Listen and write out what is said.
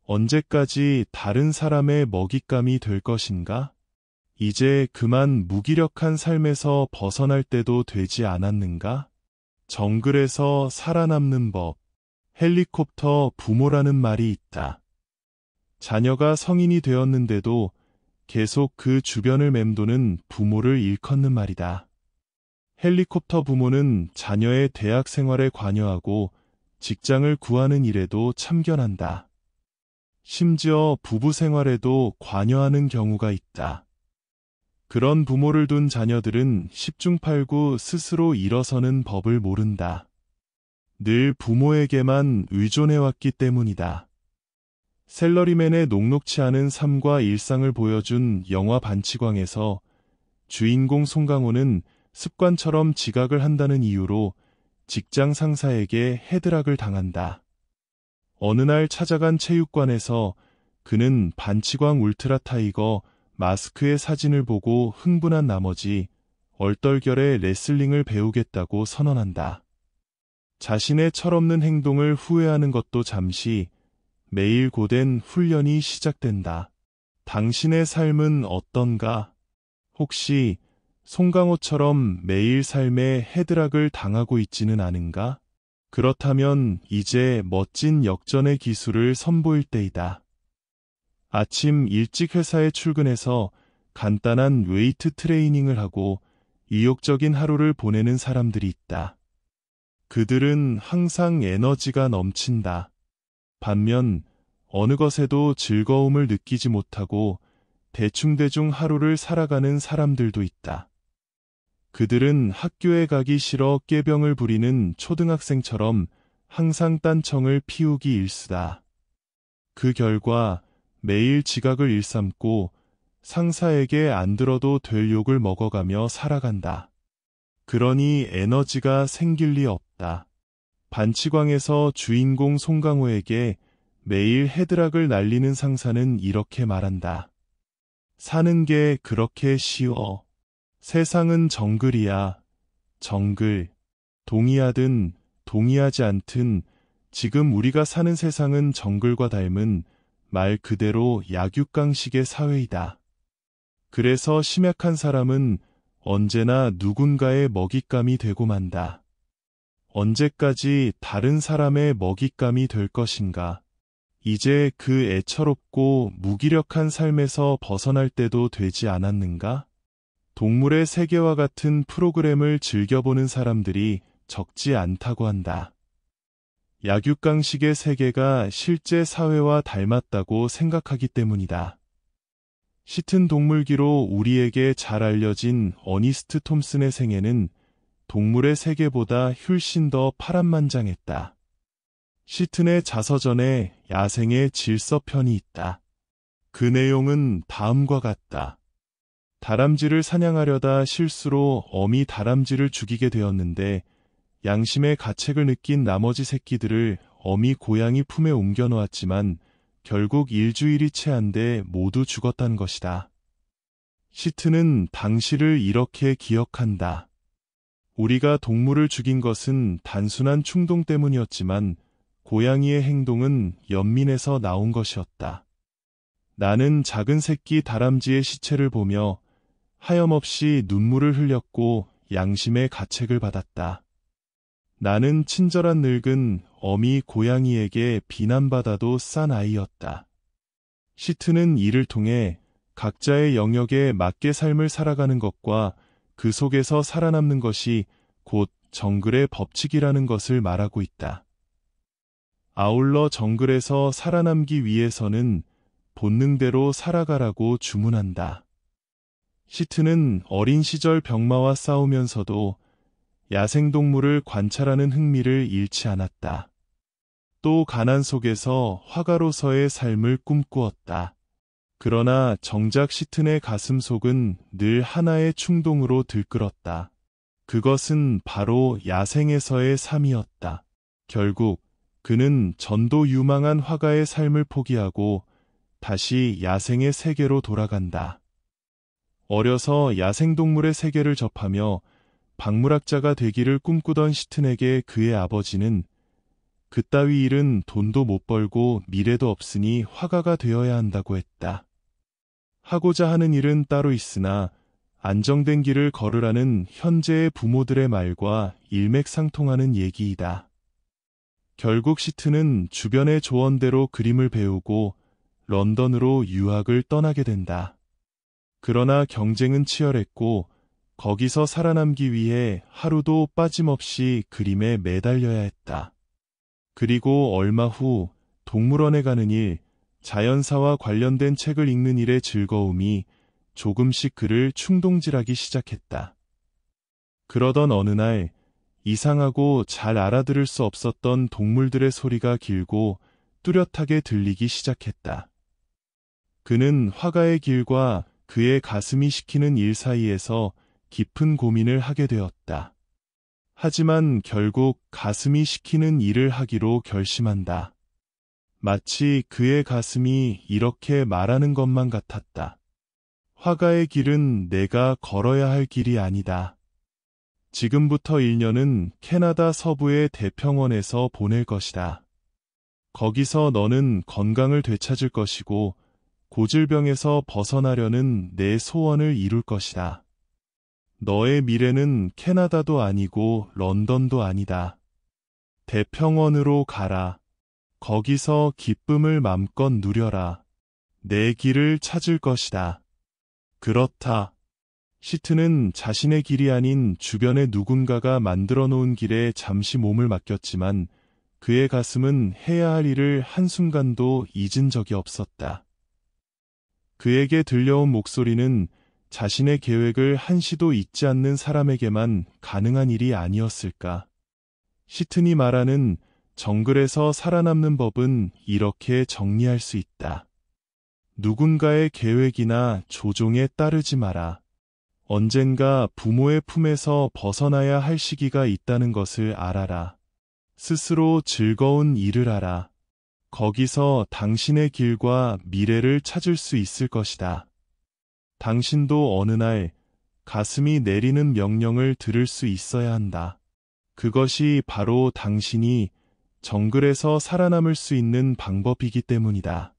언제까지 다른 사람의 먹잇감이 될 것인가? 이제 그만 무기력한 삶에서 벗어날 때도 되지 않았는가? 정글에서 살아남는 법. 헬리콥터 부모라는 말이 있다. 자녀가 성인이 되었는데도 계속 그 주변을 맴도는 부모를 일컫는 말이다. 헬리콥터 부모는 자녀의 대학 생활에 관여하고 직장을 구하는 일에도 참견한다. 심지어 부부 생활에도 관여하는 경우가 있다. 그런 부모를 둔 자녀들은 10중8구 스스로 일어서는 법을 모른다. 늘 부모에게만 의존해왔기 때문이다. 셀러리맨의 녹록치 않은 삶과 일상을 보여준 영화 반치광에서 주인공 송강호는 습관처럼 지각을 한다는 이유로 직장 상사에게 헤드락을 당한다. 어느 날 찾아간 체육관에서 그는 반치광 울트라 타이거 마스크의 사진을 보고 흥분한 나머지 얼떨결에 레슬링을 배우겠다고 선언한다. 자신의 철없는 행동을 후회하는 것도 잠시, 매일 고된 훈련이 시작된다. 당신의 삶은 어떤가? 혹시 송강호처럼 매일 삶에 헤드락을 당하고 있지는 않은가? 그렇다면 이제 멋진 역전의 기술을 선보일 때이다. 아침 일찍 회사에 출근해서 간단한 웨이트 트레이닝을 하고 의욕적인 하루를 보내는 사람들이 있다. 그들은 항상 에너지가 넘친다. 반면 어느 것에도 즐거움을 느끼지 못하고 대충대충 하루를 살아가는 사람들도 있다. 그들은 학교에 가기 싫어 꾀병을 부리는 초등학생처럼 항상 딴청을 피우기 일쑤다. 그 결과 매일 지각을 일삼고 상사에게 안 들어도 될 욕을 먹어가며 살아간다. 그러니 에너지가 생길 리 없다. 반치광에서 주인공 송강호에게 매일 헤드락을 날리는 상사는 이렇게 말한다. 사는 게 그렇게 쉬워. 세상은 정글이야. 정글. 동의하든 동의하지 않든 지금 우리가 사는 세상은 정글과 닮은 말 그대로 약육강식의 사회이다. 그래서 심약한 사람은 언제나 누군가의 먹잇감이 되고 만다. 언제까지 다른 사람의 먹잇감이 될 것인가? 이제 그 애처롭고 무기력한 삶에서 벗어날 때도 되지 않았는가? 동물의 세계와 같은 프로그램을 즐겨보는 사람들이 적지 않다고 한다. 약육강식의 세계가 실제 사회와 닮았다고 생각하기 때문이다. 짙은 동물기로 우리에게 잘 알려진 어니스트 톰슨의 생애는 동물의 세계보다 훨씬 더 파란만장했다. 시튼의 자서전에 야생의 질서편이 있다. 그 내용은 다음과 같다. 다람쥐를 사냥하려다 실수로 어미 다람쥐를 죽이게 되었는데 양심의 가책을 느낀 나머지 새끼들을 어미 고양이 품에 옮겨 놓았지만 결국 일주일이 채 안 돼 모두 죽었다는 것이다. 시트는 당시를 이렇게 기억한다. 우리가 동물을 죽인 것은 단순한 충동 때문이었지만 고양이의 행동은 연민에서 나온 것이었다. 나는 작은 새끼 다람쥐의 시체를 보며 하염없이 눈물을 흘렸고 양심의 가책을 받았다. 나는 친절한 늙은 어미 고양이에게 비난받아도 싼 아이였다. 시트는 이를 통해 각자의 영역에 맞게 삶을 살아가는 것과 그 속에서 살아남는 것이 곧 정글의 법칙이라는 것을 말하고 있다. 아울러 정글에서 살아남기 위해서는 본능대로 살아가라고 주문한다. 시트는 어린 시절 병마와 싸우면서도 야생동물을 관찰하는 흥미를 잃지 않았다. 또 가난 속에서 화가로서의 삶을 꿈꾸었다. 그러나 정작 시튼의 가슴 속은 늘 하나의 충동으로 들끓었다. 그것은 바로 야생에서의 삶이었다. 결국 그는 전도 유망한 화가의 삶을 포기하고 다시 야생의 세계로 돌아간다. 어려서 야생동물의 세계를 접하며 박물학자가 되기를 꿈꾸던 시튼에게 그의 아버지는 그따위 일은 돈도 못 벌고 미래도 없으니 화가가 되어야 한다고 했다. 하고자 하는 일은 따로 있으나 안정된 길을 걸으라는 현재의 부모들의 말과 일맥상통하는 얘기이다. 결국 시트는 주변의 조언대로 그림을 배우고 런던으로 유학을 떠나게 된다. 그러나 경쟁은 치열했고 거기서 살아남기 위해 하루도 빠짐없이 그림에 매달려야 했다. 그리고 얼마 후 동물원에 가는 일, 자연사와 관련된 책을 읽는 일의 즐거움이 조금씩 그를 충동질하기 시작했다. 그러던 어느 날 이상하고 잘 알아들을 수 없었던 동물들의 소리가 길고 뚜렷하게 들리기 시작했다. 그는 화가의 길과 그의 가슴이 시키는 일 사이에서 깊은 고민을 하게 되었다. 하지만 결국 가슴이 시키는 일을 하기로 결심한다. 마치 그의 가슴이 이렇게 말하는 것만 같았다. 화가의 길은 내가 걸어야 할 길이 아니다. 지금부터 1년은 캐나다 서부의 대평원에서 보낼 것이다. 거기서 너는 건강을 되찾을 것이고 고질병에서 벗어나려는 내 소원을 이룰 것이다. 너의 미래는 캐나다도 아니고 런던도 아니다. 대평원으로 가라. 거기서 기쁨을 맘껏 누려라. 내 길을 찾을 것이다. 그렇다. 시트는 자신의 길이 아닌 주변의 누군가가 만들어 놓은 길에 잠시 몸을 맡겼지만 그의 가슴은 해야 할 일을 한순간도 잊은 적이 없었다. 그에게 들려온 목소리는 자신의 계획을 한시도 잊지 않는 사람에게만 가능한 일이 아니었을까. 시튼이 말하는 정글에서 살아남는 법은 이렇게 정리할 수 있다. 누군가의 계획이나 조종에 따르지 마라. 언젠가 부모의 품에서 벗어나야 할 시기가 있다는 것을 알아라. 스스로 즐거운 일을 하라. 거기서 당신의 길과 미래를 찾을 수 있을 것이다. 당신도 어느 날 가슴이 내리는 명령을 들을 수 있어야 한다. 그것이 바로 당신이 정글에서 살아남을 수 있는 방법이기 때문이다.